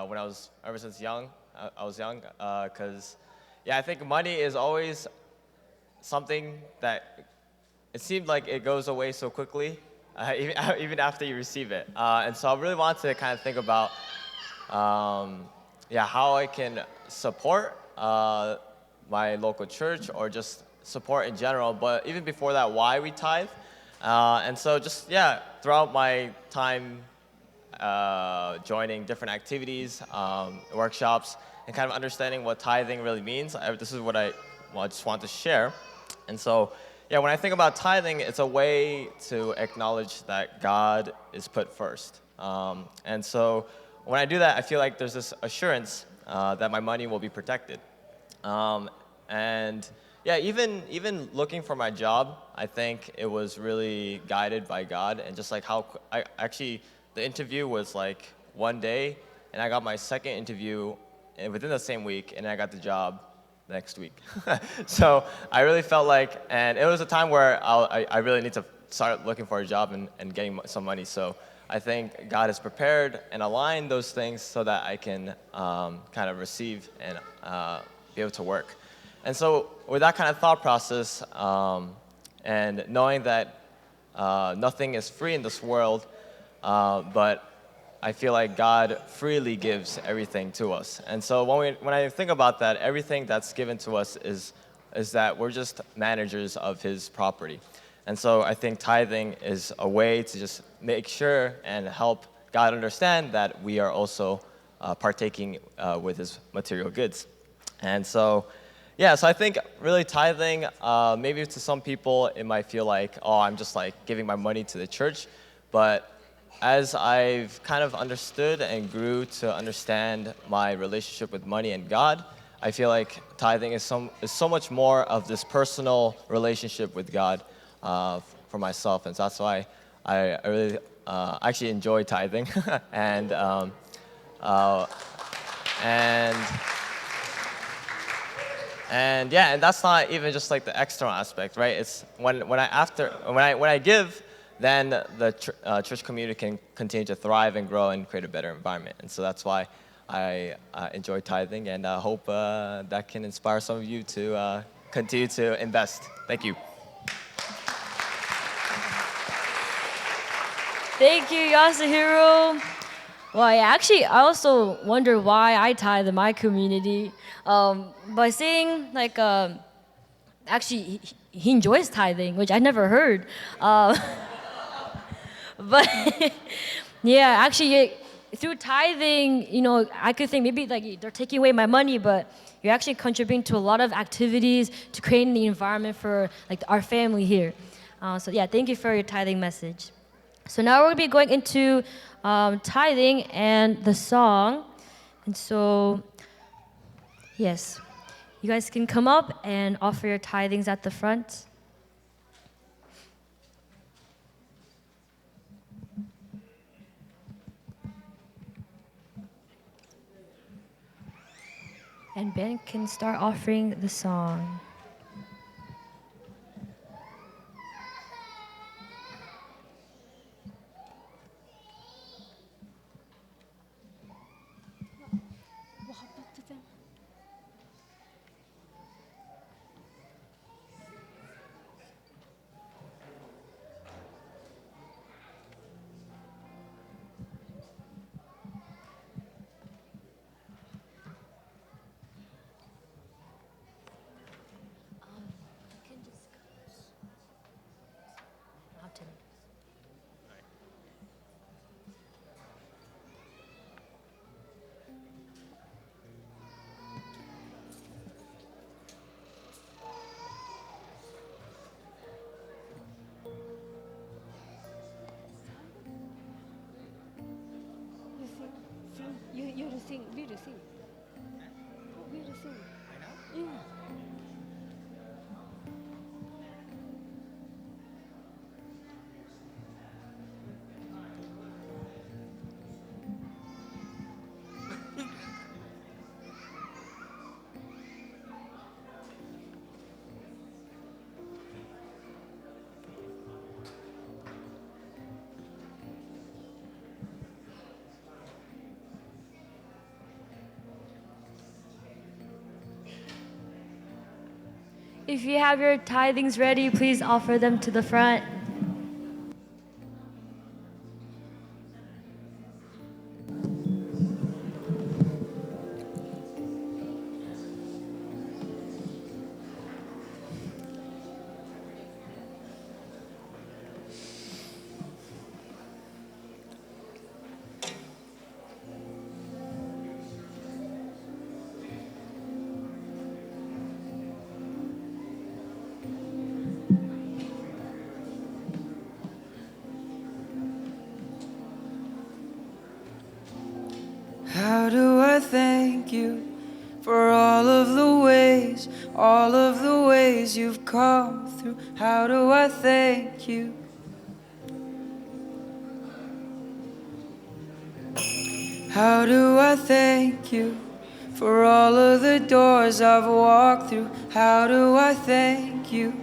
when ever since I was young, because yeah, I think money is always something that it seemed like it goes away so quickly, even after you receive it. And so I really want to kind of think about, yeah, how I can support my local church or just support in general. But even before that, why we tithe. And so just, yeah, throughout my time joining different activities, workshops, and kind of understanding what tithing really means, this is what I just want to share. And so, yeah, when I think about tithing, it's a way to acknowledge that God is put first. And so when I do that, I feel like there's this assurance that my money will be protected. And yeah, even looking for my job, I think it was really guided by God. And just like how the interview was like one day, and I got my second interview within the same week, and I got the job next week. So I really felt like, and it was a time where I really need to start looking for a job and getting some money. So I think God has prepared and aligned those things so that I can kind of receive and be able to work. And so with that kind of thought process and knowing that nothing is free in this world, but I feel like God freely gives everything to us. And so when I think about that, everything that's given to us is that we're just managers of His property. And so I think tithing is a way to just make sure and help God understand that we are also partaking with His material goods. And so, yeah, so I think really tithing, maybe to some people it might feel like, oh, I'm just like giving my money to the church. But as I've kind of understood and grew to understand my relationship with money and God, I feel like tithing is so much more of this personal relationship with God for myself. And so that's why I really actually enjoy tithing. and yeah, and that's not even just like the external aspect, right? It's when I give, then the church community can continue to thrive and grow and create a better environment. And so that's why I enjoy tithing, and I hope that can inspire some of you to continue to invest. Thank you. Thank you, Yasuhiro. Well, yeah, actually, I also wonder why I tithe in my community. By saying, like, actually, he enjoys tithing, which I never heard. But yeah, actually, through tithing, I could think maybe like they're taking away my money, but you're actually contributing to a lot of activities to creating the environment for like our family here. So yeah, thank you for your tithing message. So now we're gonna be going into tithing and the song, and so yes, you guys can come up and offer your tithings at the front. And Ben can start offering the song. You to sing, we to sing. We to sing. I know. Yeah. if you have your tithings ready, please offer them to the front. How do I thank you for all of the ways you've come through? How do I thank you? How do I thank you for all of the doors I've walked through? How do I thank you?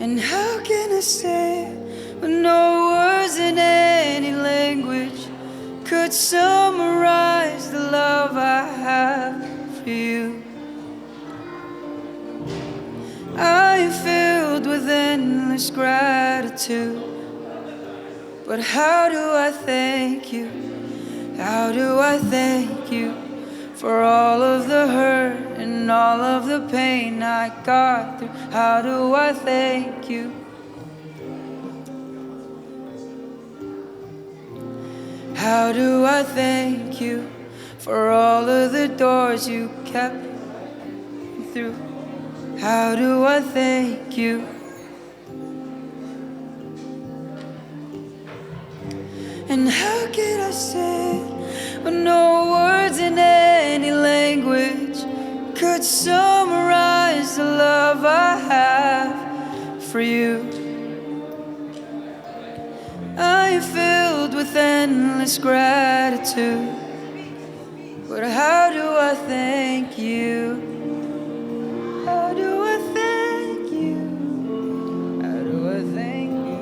And how can I say it when no words in any language could summarize the love I have for you? I am filled with endless gratitude. But how do I thank you? How do I thank you for all of the hurt and all of the pain I got through? How do I thank you? How do I thank you for all of the doors you kept me through? How do I thank you? And how can I say it when no words in any language could summarize the love I have for you? I am filled with endless gratitude. But how do I thank you? How do I thank you? How do I thank you?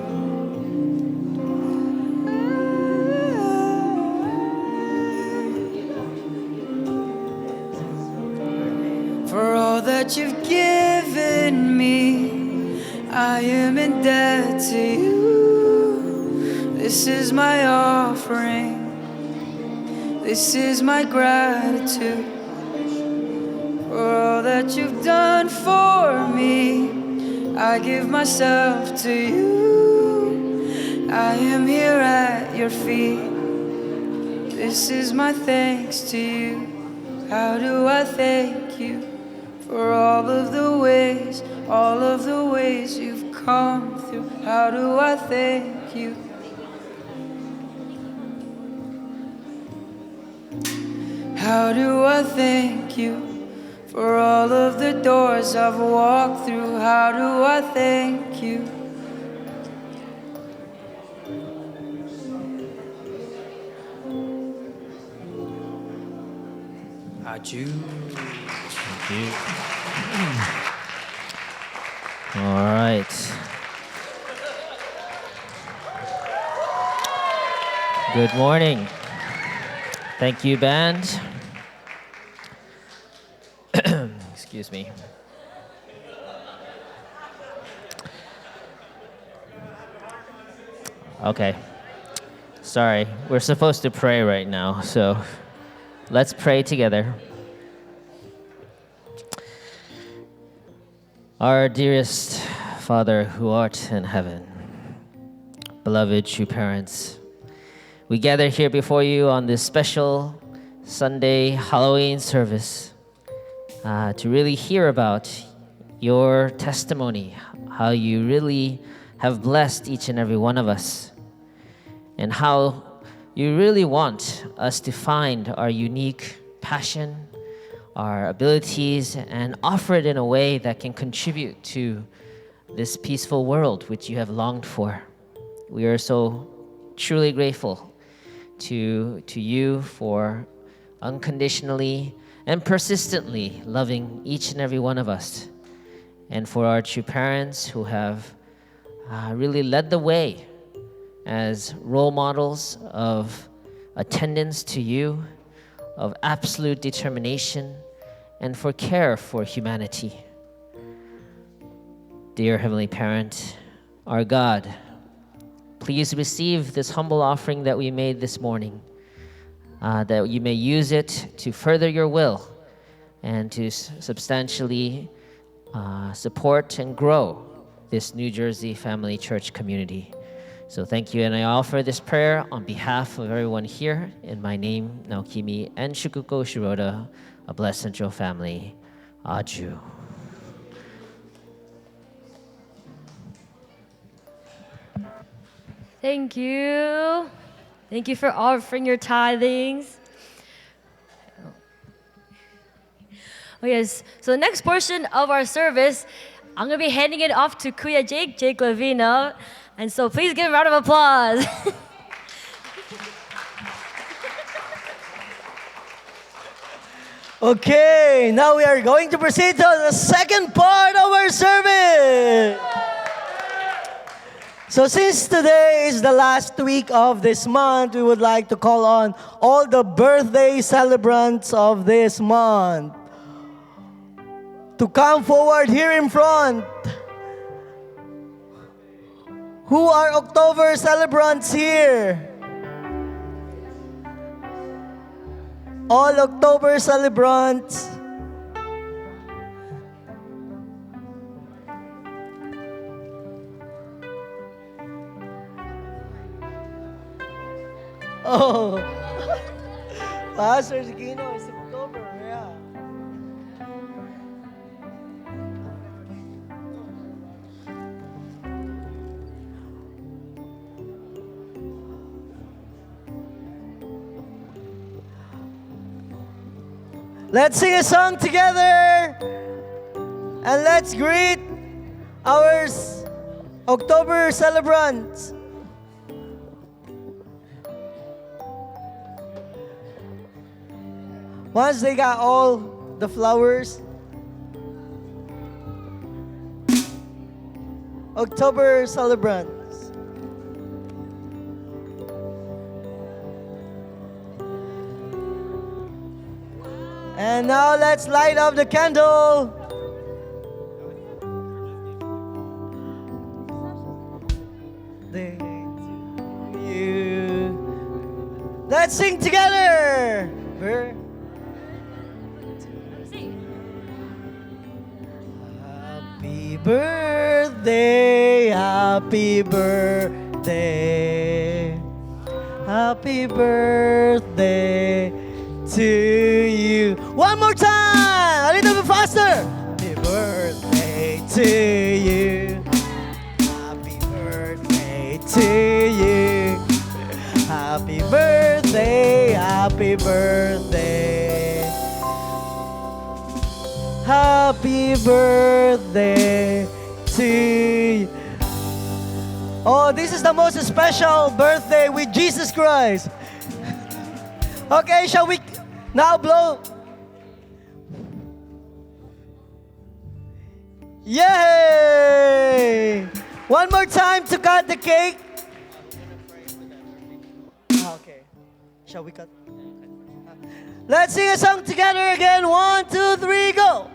For all that you've given me, I am in debt to you. This is my offering. This is my gratitude. For all that you've done for me, I give myself to you. I am here at your feet. This is my thanks to you. How do I thank you for all of the ways you've come through? How do I thank you? How do I thank you for all of the doors I've walked through? How do I thank you? Achoo. Thank you. All right. Good morning. Thank you, band. Excuse me. Okay. Sorry, we're supposed to pray right now, so let's pray together. Our dearest Father who art in heaven, beloved true parents, we gather here before you on this special Sunday Halloween service to really hear about your testimony, how you really have blessed each and every one of us, and how you really want us to find our unique passion, our abilities, and offer it in a way that can contribute to this peaceful world which you have longed for. We are so truly grateful to you for unconditionally and persistently loving each and every one of us, and for our true parents who have really led the way as role models of attendance to you, of absolute determination, and for care for humanity. Dear Heavenly Parent, our God, please receive this humble offering that we made this morning, that you may use it to further your will and to substantially support and grow this New Jersey Family Church community. So thank you, and I offer this prayer on behalf of everyone here in my name, Naokimi, and Shukuko Shiroda, a Blessed Central family. Aju. Thank you. Thank you for offering your tithings. Oh yes, so the next portion of our service, I'm going to be handing it off to Kuya Jake Lavina. And so please give a round of applause. Okay, now we are going to proceed to the second part of our service. So since today is the last week of this month, we would like to call on all the birthday celebrants of this month to come forward here in front. Who are October celebrants here? All October celebrants. Oh, Pastor Gino is October, yeah. Let's sing a song together and let's greet our October celebrants. Once they got all the flowers, October celebrants. And now let's light up the candle. Day to you. Let's sing together. Happy birthday, happy birthday, happy birthday to you. One more time, a little bit faster. Happy birthday to you. Happy birthday to you. Happy birthday, happy birthday. Happy birthday to you. Oh, this is the most special birthday with Jesus Christ. Okay, shall we now blow? Yay! One more time to cut the cake. Okay. Shall we cut? Let's sing a song together again. 1, 2, 3, go.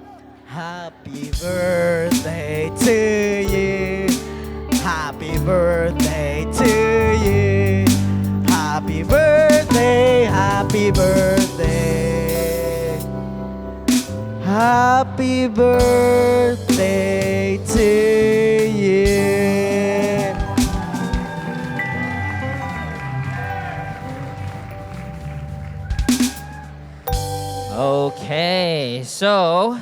Happy birthday to you. Happy birthday to you. Happy birthday, happy birthday. Happy birthday to you. Okay, so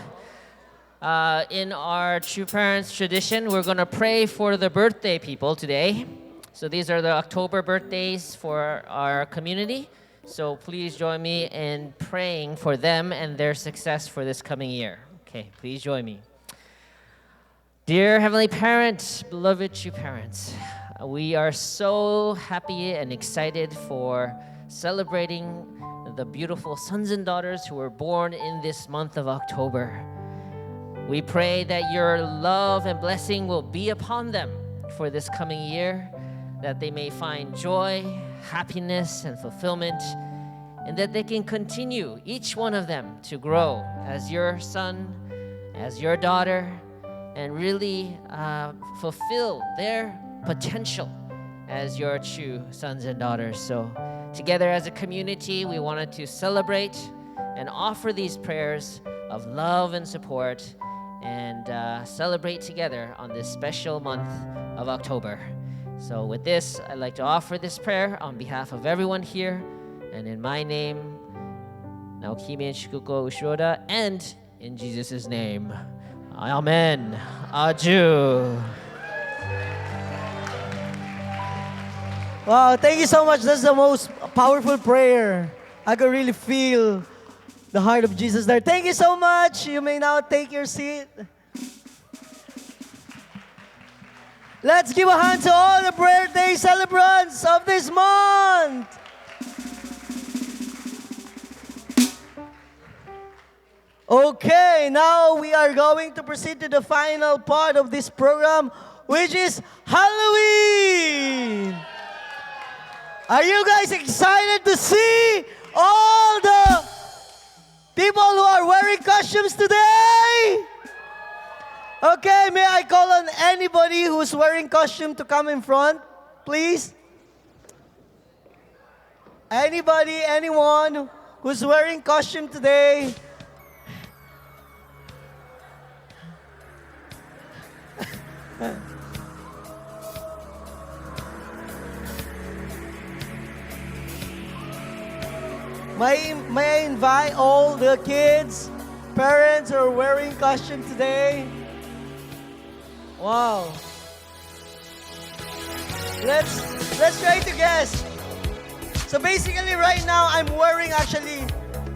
in our True Parents tradition, we're going to pray for the birthday people today. So these are the October birthdays for our community. So please join me in praying for them and their success for this coming year. Okay, please join me. Dear Heavenly Parent, beloved True Parents, we are so happy and excited for celebrating the beautiful sons and daughters who were born in this month of October. We pray that your love and blessing will be upon them for this coming year, that they may find joy, happiness, and fulfillment and that they can continue, each one of them, to grow as your son, as your daughter, and really fulfill their potential as your true sons and daughters. So together as a community, we wanted to celebrate and offer these prayers of love and support, and celebrate together on this special month of October. So with this, I'd like to offer this prayer on behalf of everyone here, and in my name, Naokimi Shukuko Ushoda, and in Jesus' name, Amen. Aju. Wow, thank you so much. That's the most powerful prayer. I could really feel the heart of Jesus there. Thank you so much. You may now take your seat. Let's give a hand to all the birthday celebrants of this month. Okay, now we are going to proceed to the final part of this program, which is Halloween. Are you guys excited to see all the people who are wearing costumes today? Okay, may I call on anybody who's wearing costume to come in front, please? Anybody, anyone who's wearing costume today? May I invite all the kids, parents who are wearing costume today? Wow. Let's try to guess. So basically right now I'm wearing actually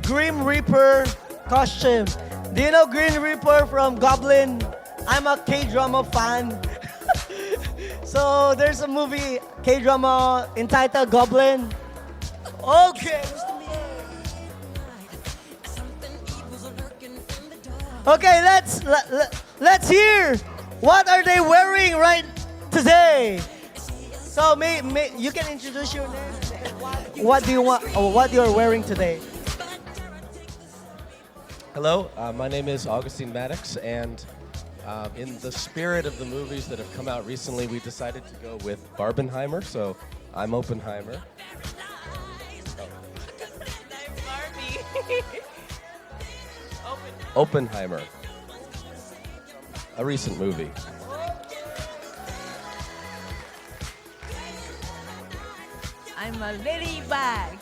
Grim Reaper costume. Do you know Grim Reaper from Goblin? I'm a K-drama fan. So there's a movie, K-drama entitled Goblin. Okay. Okay, let's hear what are they wearing right today. So you can introduce your name. What do you want? Or what you're wearing today? Hello, my name is Augustine Maddox, and in the spirit of the movies that have come out recently, we decided to go with Barbenheimer. So I'm Oppenheimer. Oppenheimer, a recent movie. I'm a ladybug.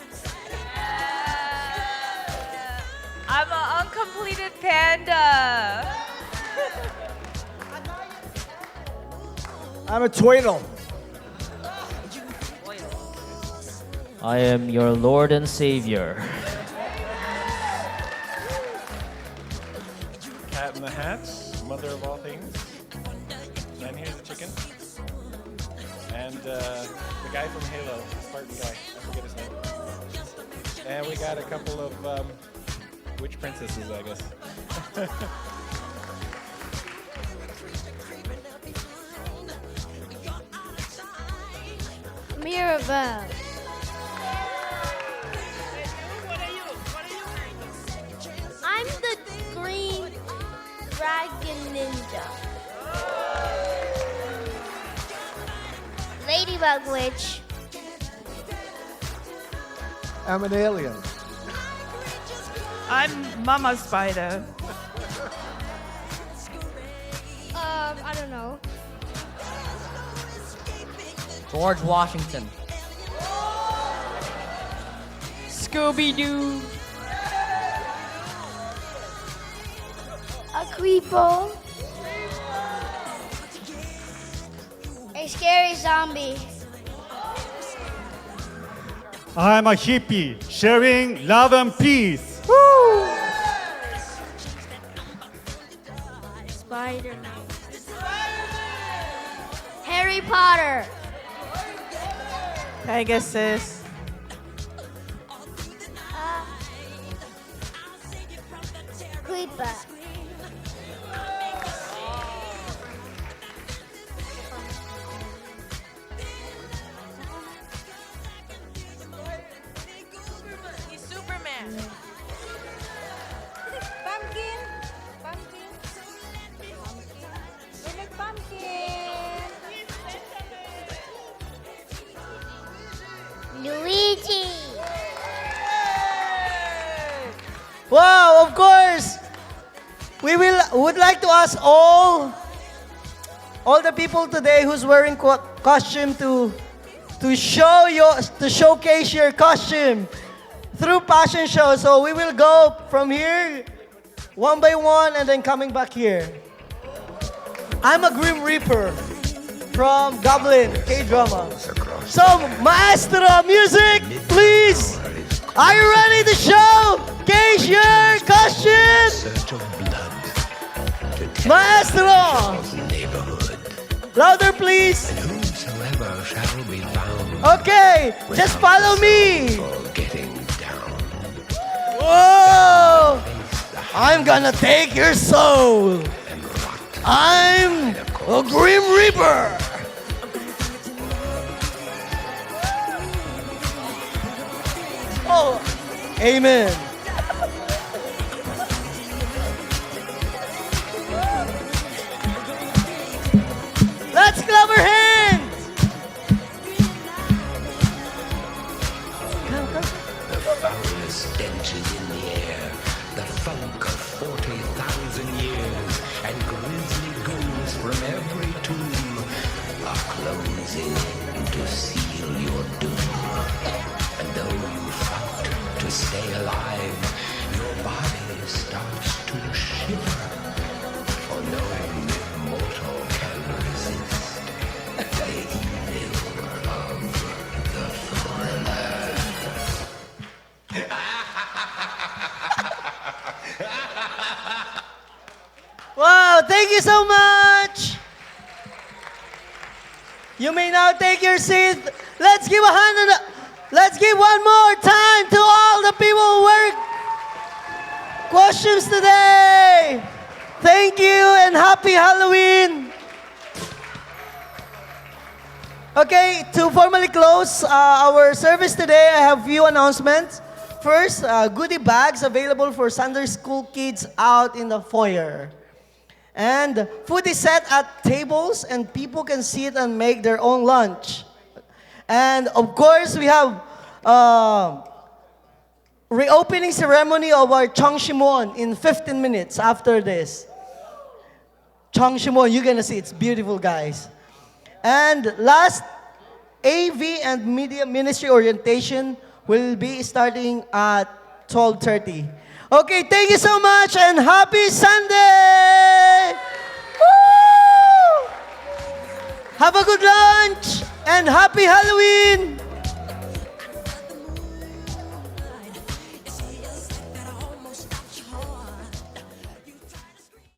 I'm an uncompleted panda. I'm a turtle. I am your Lord and Savior. Cat in the Hat, mother of all things. And here's the chicken. And the guy from Halo, Spartan guy, I forget his name. And we got a couple of witch princesses, I guess. Mirabelle. I'm the green dragon ninja. Ladybug witch. I'm an alien. I'm Mama Spider. I don't know. George Washington. Scooby-Doo. A creeper. A scary zombie. I'm a hippie, sharing love and peace. Spider-Man. Harry Potter. Pegasus. Creeper. He's super would like to ask all the people today who's wearing costume to showcase your costume through fashion show. So we will go from here one by one and then coming back here. I'm a Grim Reaper from Goblin K-drama. So Maestro, music, please. Are you ready to showcase your costume? Maestro! Louder, please. Okay, just follow me. Whoa! I'm gonna take your soul. I'm a Grim Reaper. Oh, amen. Let's clap our hands. The foulest stench is in the air, the funk of 40,000 years, and grisly ghouls from every tomb are closing in to seal your doom. And though you fight to stay alive, your body starts to shiver, for no mortal can resist the evil of the thriller. Wow, thank you so much. You may now take your seat. Let's give a hand and let's give one more time to all the people who wear costumes today. Thank you and happy Halloween. Okay, to formally close our service today, I have few announcements. First, goodie bags available for Sunday school kids out in the foyer. And food is set at tables and people can sit and make their own lunch. And of course, we have reopening ceremony of our Chongshimon in 15 minutes after this. Chongshimon, you're gonna see, it's beautiful, guys. And last, AV and Media Ministry Orientation will be starting at 12:30. Okay, thank you so much and happy Sunday! Woo! Have a good lunch and happy Halloween!